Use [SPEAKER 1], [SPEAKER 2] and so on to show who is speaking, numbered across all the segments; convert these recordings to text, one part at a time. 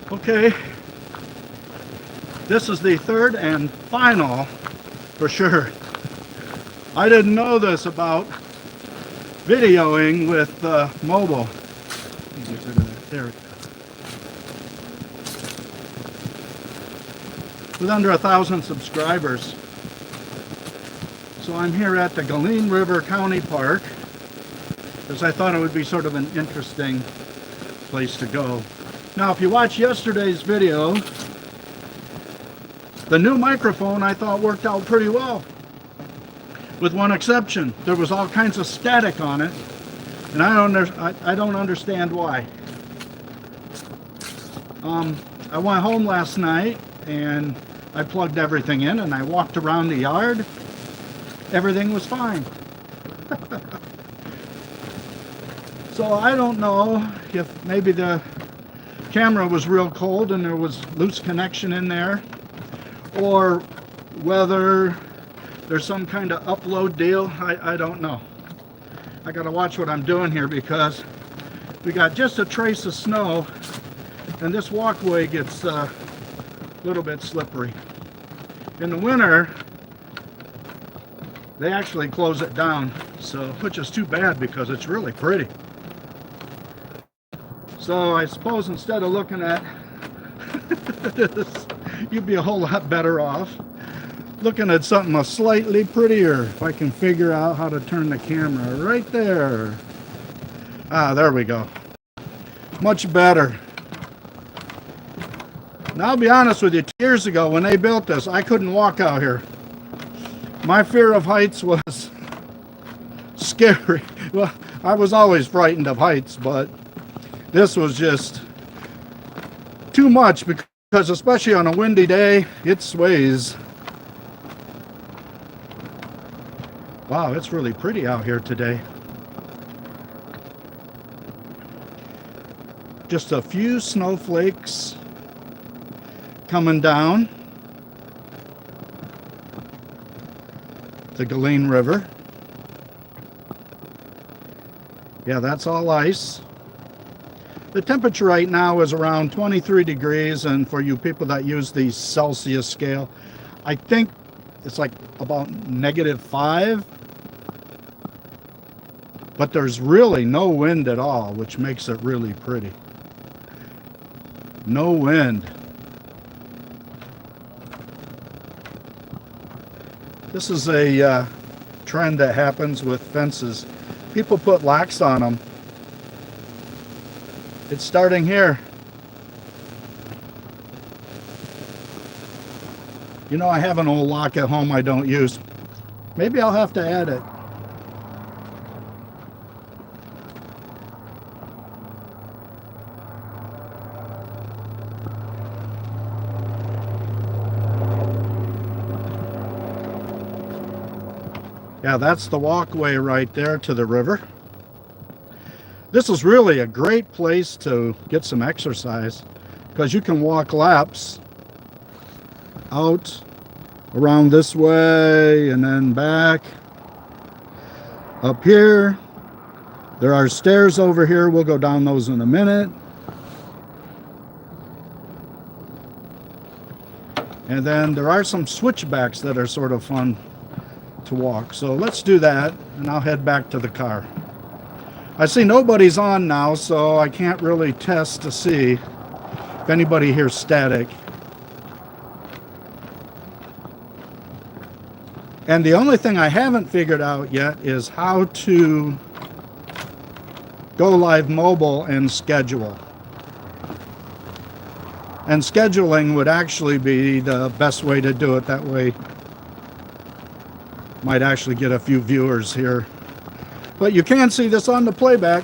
[SPEAKER 1] Okay, this is the third and final, for sure. I didn't know this about videoing with mobile. Get rid of that. There we go. With under 1,000 subscribers. So I'm here at the Galene River County Park because I thought it would be sort of an interesting place to go. Now, if you watched yesterday's video, the new microphone I thought worked out pretty well. With one exception, there was all kinds of static on it, and I don't understand why. I went home last night and I plugged everything in and I walked around the yard. Everything was fine. So I don't know if maybe the camera was real cold and there was loose connection in there, or whether there's some kind of upload deal. I don't know. I gotta watch what I'm doing here because we got just a trace of snow and this walkway gets a little bit slippery. In the winter, they actually close it down, so which is too bad because it's really pretty. So I suppose instead of looking at this, you'd be a whole lot better off looking at something slightly prettier. If I can figure out how to turn the camera right there. Ah, there we go. Much better. Now I'll be honest with you, 2 years ago when they built this, I couldn't walk out here. My fear of heights was scary. Well, I was always frightened of heights, but this was just too much because especially on a windy day, it sways. Wow, it's really pretty out here today. Just a few snowflakes coming down the Galene River. Yeah, that's all ice. The temperature right now is around 23 degrees, and for you people that use the Celsius scale, I think it's like about -5. But there's really no wind at all, which makes it really pretty. No wind. This is a trend that happens with fences. People put locks on them. It's starting here. You know, I have an old lock at home I don't use. Maybe I'll have to add it. Yeah, that's the walkway right there to the river. This is really a great place to get some exercise because you can walk laps out around this way and then back up here. There are stairs over here. We'll go down those in a minute. And then there are some switchbacks that are sort of fun to walk. So let's do that and I'll head back to the car. I see nobody's on now, so I can't really test to see if anybody hears static. And the only thing I haven't figured out yet is how to go live mobile and schedule. And scheduling would actually be the best way to do it. That way, might actually get a few viewers here. But you can see this on the playback.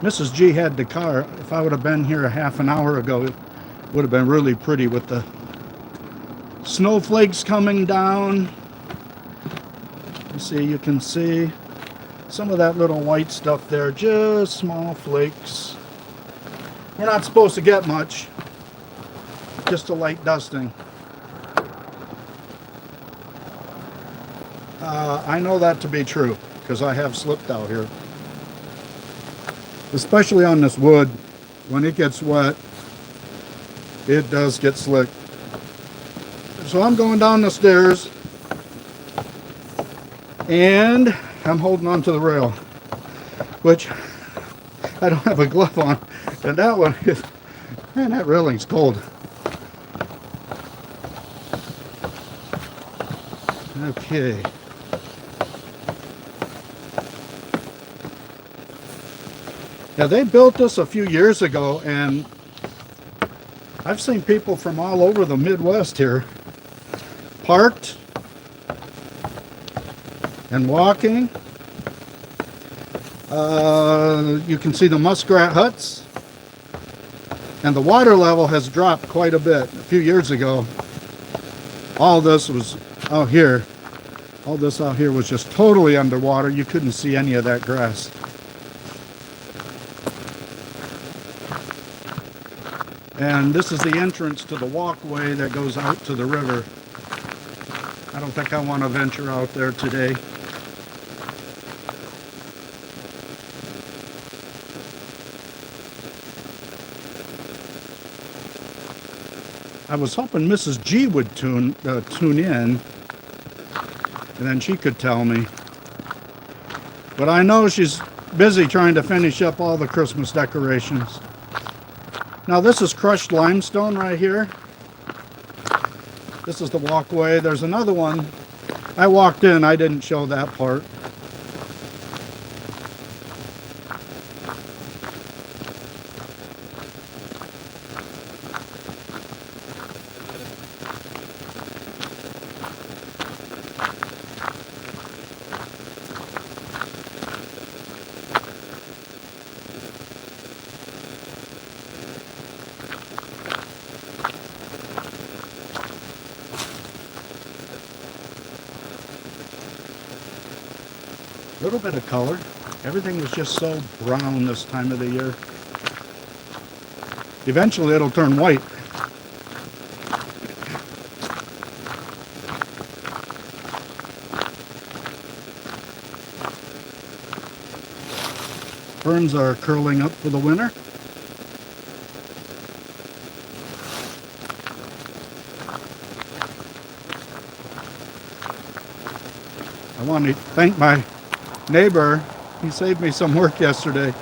[SPEAKER 1] Mrs. G had the car. If I would have been here a half an hour ago, it would have been really pretty with the snowflakes coming down. You see, you can see some of that little white stuff there, just small flakes. We're not supposed to get much. just a light dusting. I know that to be true because I have slipped out here. Especially on this wood, when it gets wet, it does get slick. So I'm going down the stairs and I'm holding on to the rail, which I don't have a glove on, and that one is, man, that railing's cold. Okay. Yeah, they built this a few years ago, and I've seen people from all over the Midwest here parked and walking. You can see the muskrat huts, and the water level has dropped quite a bit. A few years ago, all this was out here. All this out here was just totally underwater. You couldn't see any of that grass. And this is the entrance to the walkway that goes out to the river. I don't think I want to venture out there today. I was hoping Mrs. G would tune in, and then she could tell me. But I know she's busy trying to finish up all the Christmas decorations. Now this is crushed limestone right here. This is the walkway. There's another one. I walked in, I didn't show that part. A little bit of color. Everything was just so brown this time of the year. Eventually it'll turn white. Ferns are curling up for the winter. I want to thank my neighbor. He saved me some work yesterday.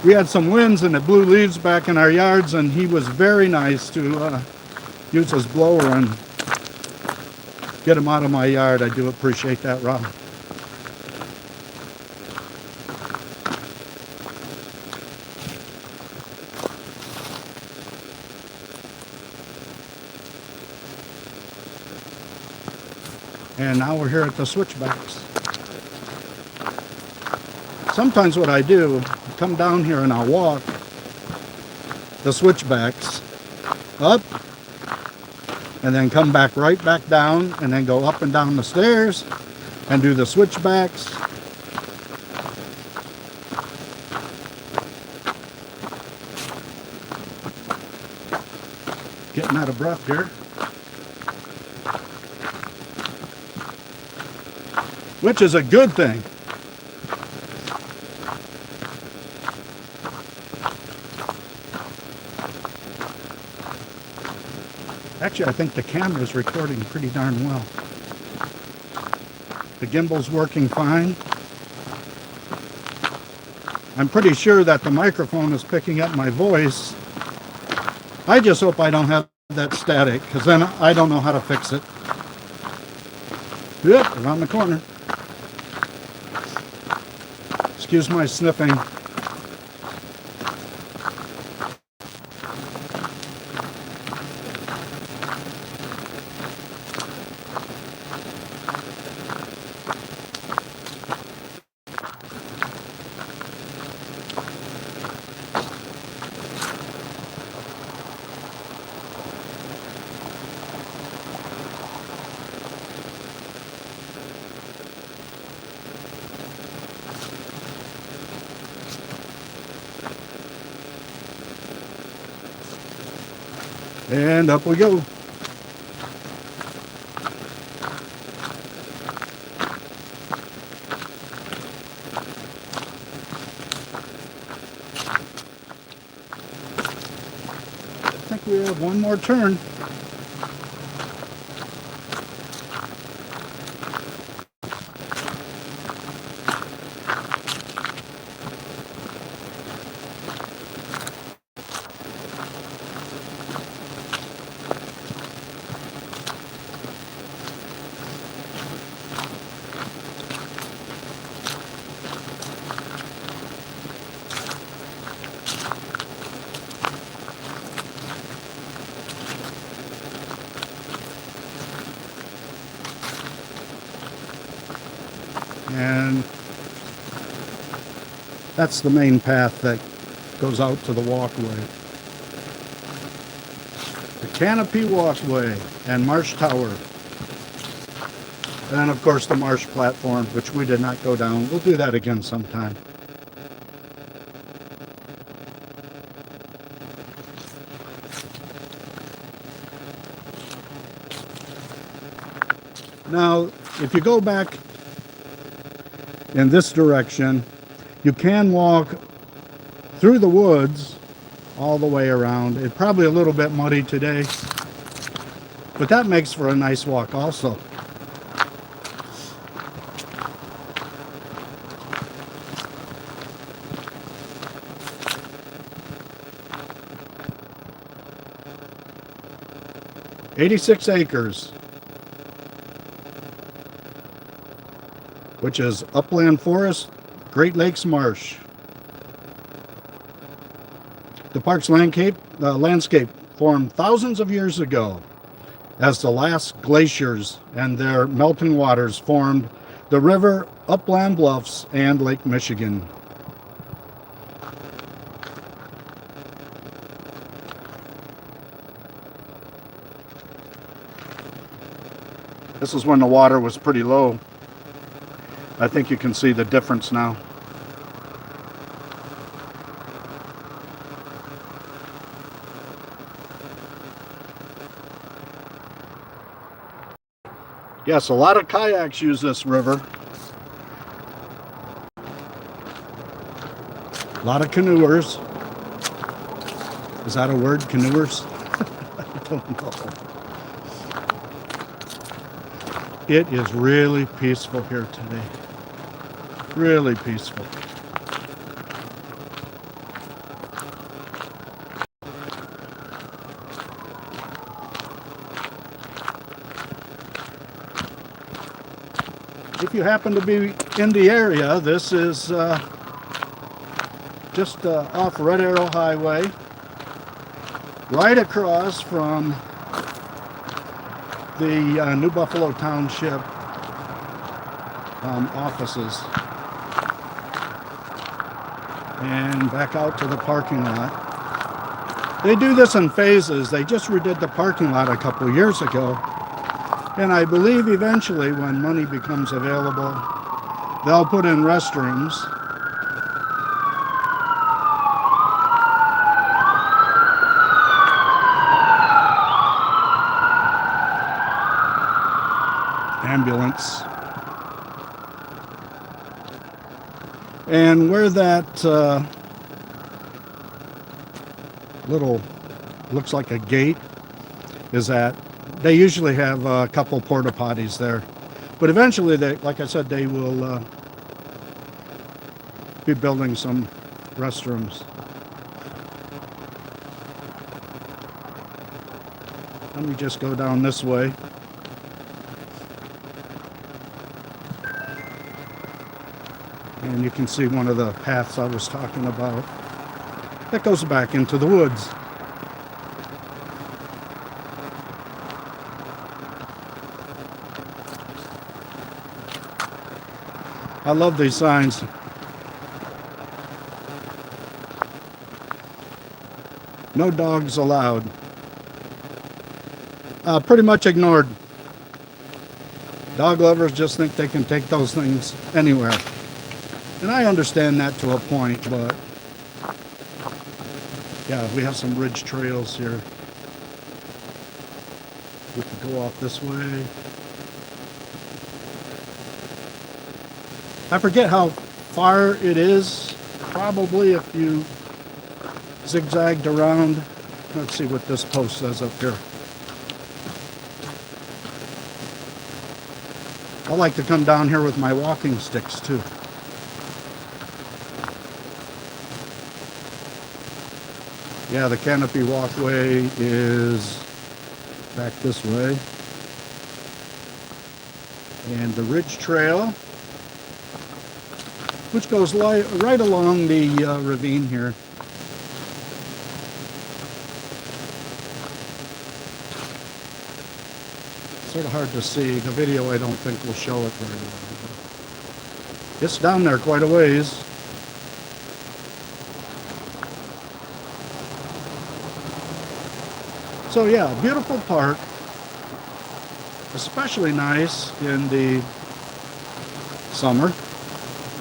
[SPEAKER 1] We had some winds and it blew leaves back in our yards, and he was very nice to use his blower and get them out of my yard. I do appreciate that, Rob. And now we're here at the switchbacks. Sometimes what I do, come down here and I'll walk the switchbacks up and then come back right back down and then go up and down the stairs and do the switchbacks. Getting out of breath here. Which is a good thing. Actually, I think the camera is recording pretty darn well. The gimbal's working fine. I'm pretty sure that the microphone is picking up my voice. I just hope I don't have that static, because then I don't know how to fix it. Yep, around the corner. Excuse my sniffing. And up we go. I think we have one more turn. And that's the main path that goes out to the walkway. The canopy walkway and marsh tower. And of course the marsh platform, which we did not go down. We'll do that again sometime. Now, if you go back in this direction, you can walk through the woods all the way around. It's probably a little bit muddy today, but that makes for a nice walk also. "86 acres, which is upland forest, Great Lakes marsh. The park's landscape formed thousands of years ago as the last glaciers and their melting waters formed the river, upland bluffs, and Lake Michigan. This is when the water was pretty low. I think you can see the difference now. Yes, a lot of kayaks use this river. A lot of canoers. Is that a word, canoers? I don't know. It is really peaceful here today. Really peaceful. If you happen to be in the area, this is just off Red Arrow Highway, right across from the New Buffalo Township offices, and back out to the parking lot. They do this in phases. They just redid the parking lot a couple years ago, and I believe eventually when money becomes available, they'll put in restrooms. Ambulance. And where that little, looks like a gate is at, they usually have a couple porta potties there. But eventually, they, like I said, they will be building some restrooms. Let me just go down this way. And you can see one of the paths I was talking about. That goes back into the woods. I love these signs. No dogs allowed. Pretty much ignored. Dog lovers just think they can take those things anywhere. And I understand that to a point, but yeah, we have some ridge trails here. We could go off this way. I forget how far it is. Probably if you zigzagged around. Let's see what this post says up here. I like to come down here with my walking sticks too. Yeah, the canopy walkway is back this way. And the ridge trail, which goes right along the ravine here. Sort of hard to see. The video I don't think will show it very well. It's down there quite a ways. So yeah, beautiful park. Especially nice in the summer.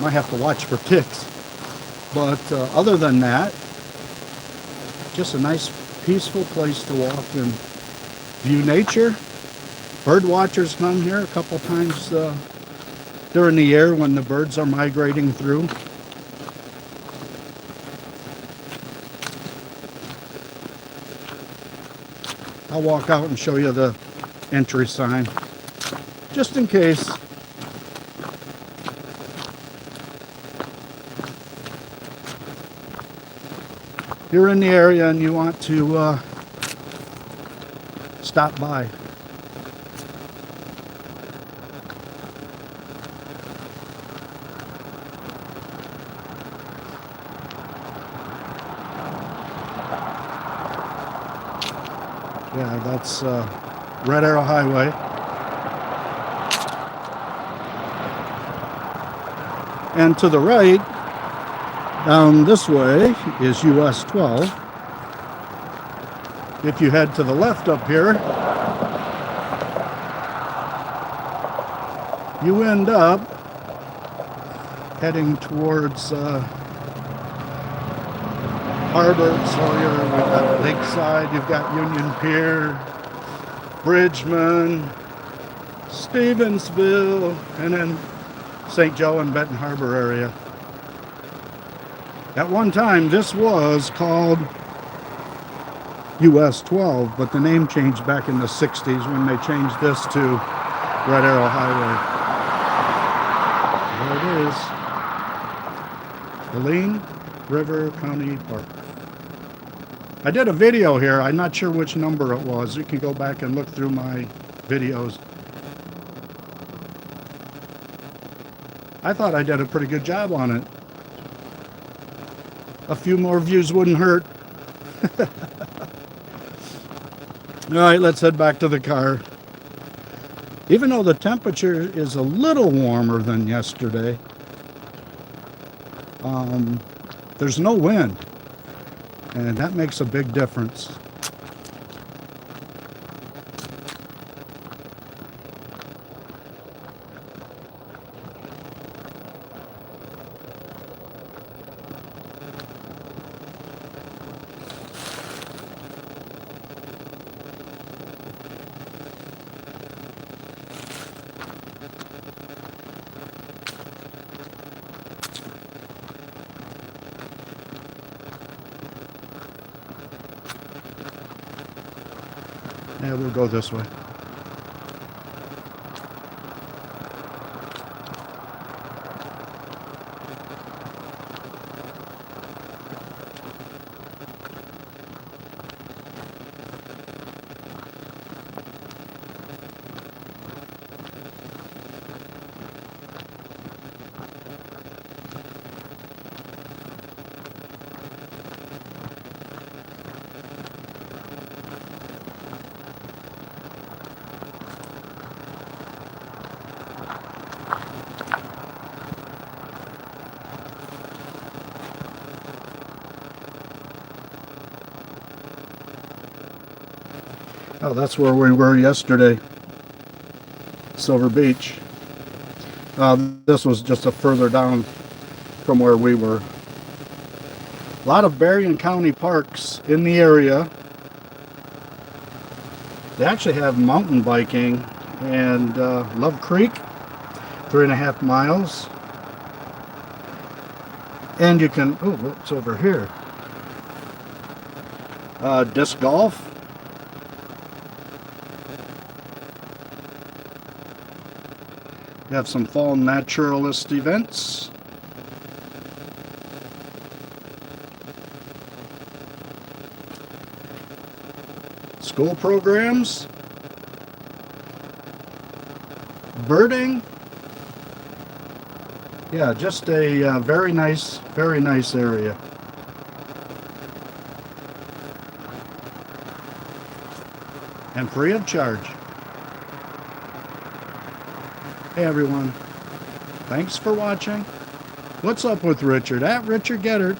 [SPEAKER 1] Might have to watch for ticks. But other than that, just a nice peaceful place to walk and view nature. Bird watchers come here a couple times during the year when the birds are migrating through. I'll walk out and show you the entry sign, just in case. If you're in the area and you want to stop by. Yeah, that's Red Arrow Highway. And to the right, down this way, is US 12. If you head to the left up here, you end up heading towards Harbor, Sawyer, we've got Lakeside, you've got Union Pier, Bridgman, Stevensville, and then St. Joe and Benton Harbor area. At one time, this was called US 12, but the name changed back in the 60s when they changed this to Red Arrow Highway. There it is. Helene River County Park. I did a video here. I'm not sure which number it was. You can go back and look through my videos. I thought I did a pretty good job on it. A few more views wouldn't hurt. All right, let's head back to the car. Even though the temperature is a little warmer than yesterday, there's no wind. And that makes a big difference. Yeah, we'll go this way. Oh, that's where we were yesterday, Silver Beach. This was just a further down from where we were. A lot of Berrien County parks in the area. They actually have mountain biking and Love Creek, 3.5 miles. And you can, oh, what's over here? Disc golf. You have some fall naturalist events. School programs. Birding. Yeah, just a very nice area. And free of charge. Hey everyone, thanks for watching. What's up with Richard? At Richard Gettert.